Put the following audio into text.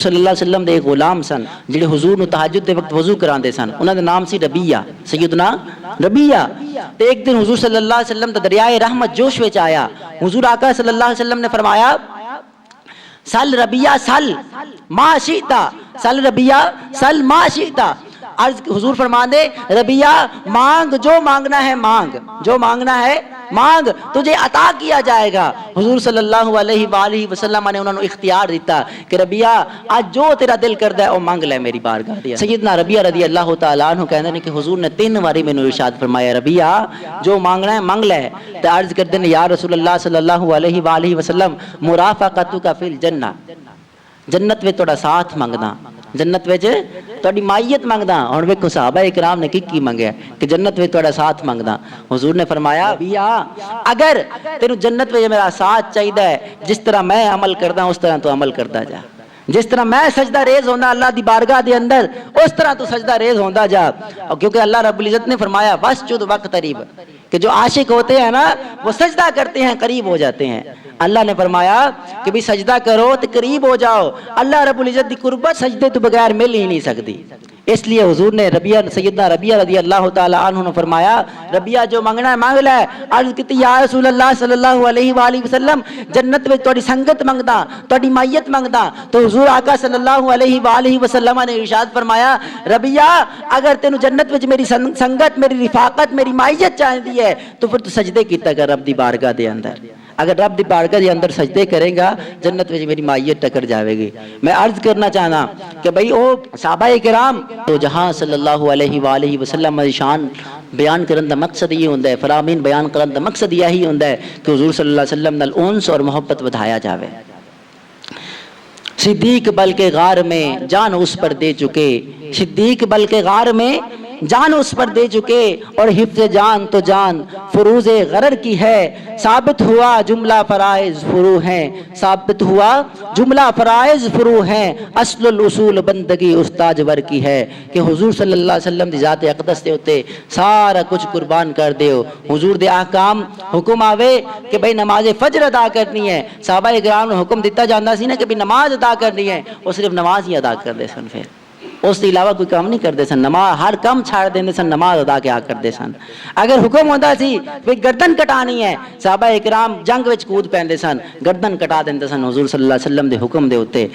صلی اللہ علیہ وسلم دے غلام سن جڑے حضور نو تہجد دے وقت وضو کراندے سن، انہاں دا نام سی ربیہ، سیدنا ربیہ۔ تے ایک دن حضور صلی اللہ علیہ وسلم دا دریائے رحمت جوش وچ آیا، حضور آقا صلی اللہ علیہ وسلم نے فرمایا سل ربیہ سل ما شئت، سل ربیہ سل ما شئت۔ عرض حضور فرماندے ربیہ مانگ جو مانگنا ہے مانگ، جو مانگنا ہے مانگ، تجھے عطا کیا جائے گا۔ حضور صلی اللہ علیہ وآلہ وسلم نے انہوں نے اختیار دیتا کہ ربیہ آج جو تیرا دل کردا ہے او مانگ لے میری بارگاہ دے۔ سیدنا ربیہ رضی اللہ تعالیٰ عنہ کہندے نے کہ حضور نے 3 واری مینوں ارشاد فرمایا ربیہ جو مانگنا ہے مانگ لے۔ تے عرض کردے نے یا رسول اللہ صلی اللہ علیہ وآلہ وسلم مرافقتک فی الجنہ، جنت وچ تہاڈا ساتھ منگدا، جنت وچ تہاڈی مائیت منگدا۔ ہن ویکھو صحابہ اکرام نے کی منگیا کہ جنت وچ تہاڈا ساتھ منگدا۔ حضور نے فرمایا بیا اگر تینوں جنت وچ میرا ساتھ چاہیدا ہے، جس طرح میں عمل کردا اس طرح تو عمل کردا جا، جس طرح میں سجدہ ریز ہوندا اللہ دی بارگاہ دے اندر اس طرح تو سجدہ ریز ہوندا جا۔ کیونکہ اللہ رب العزت نے فرمایا واسجد واقترب، کہ جو عاشق ہوتے ہیں نا وہ سجدہ کرتے ہیں قریب ہو جاتے ہیں۔ اللہ نے فرمایا کہ بھی سجدہ کرو تو قریب ہو جاؤ، اللہ رب العزت دی قربت سجدے تو بغیر مل ہی نہیں سکتی۔ اس لیے حضور نے سیدنا ربیہ رضی اللہ تعالی عنہ نے فرمایا ربیہ جو مانگنا ہے مانگ لے۔ عرض کیتی یا رسول اللہ صلی اللہ علیہ وآلہ وسلم جنت میں تہاڈی سنگت منگدا، تہاڈی مائیت منگدا۔ تو حضور آقا صلی اللہ علیہ وآلہ وسلم نے ارشاد فرمایا ربیہ اگر تینوں جنت وچ میری سنگت، میری رفاقت، میری مائیت چاہیے ہے تو پھر تو سجدے کیتا کر رب دی بارگاہ دے اندر۔ اگر رب دی بارگاہ دے اندر سجدے کرے گا جنت وچ میری مائیت ٹکر جاوے گی۔ میں عرض کرنا چاہنا کہ بھئی او صحابہ کرام تو جہاں صلی اللہ علیہ وآلہ وسلم دی شان بیان کرن دا مقصد یہ ہوندا ہے، فرامین بیان کرن دا مقصد یہی ہوندا ہے کہ حضور صلی اللہ علیہ وسلم نال انس اور محبت ودھایا جاوے۔ صدیق بلکہ غار میں جان اس پر دے چکے، صدیق بلکہ غار میں جان اس پر دے چکے، اور حفظ جان تو جان فروز غرر کی ہے۔ ثابت ہوا جملہ فرائض فرو ہیں، ثابت ہوا جملہ فرائض فرو ہیں، اصل الاصول بندگی استاج ور کی ہے۔ کہ حضور صلی اللہ علیہ وسلم دی ذات اقدس دے ہوتے سارا کچھ قربان کر دیو۔ حضور دے احکام حکم آوے کہ بھئی نماز فجر ادا کرنی ہے، صحابہ کرام نے حکم دیتا جاندا سی نا کہ بھی نماز ادا کرنی ہے، وہ صرف نماز ہی ادا کر دے سن، پھر اس کے علاوہ کوئی کام نہیں کرتے سن، نماز ہر کام چھاڑ دیندے سن، نماز ادا کیا کرتے سن۔ اگر حکم ہوتا سی کہ گردن کٹانی ہے، صحابہ اکرام جنگ وچ کود پیندے سن، گردن کٹا دیندے سن حضور صلی اللہ علیہ وسلم دے حکم دے ہوتے۔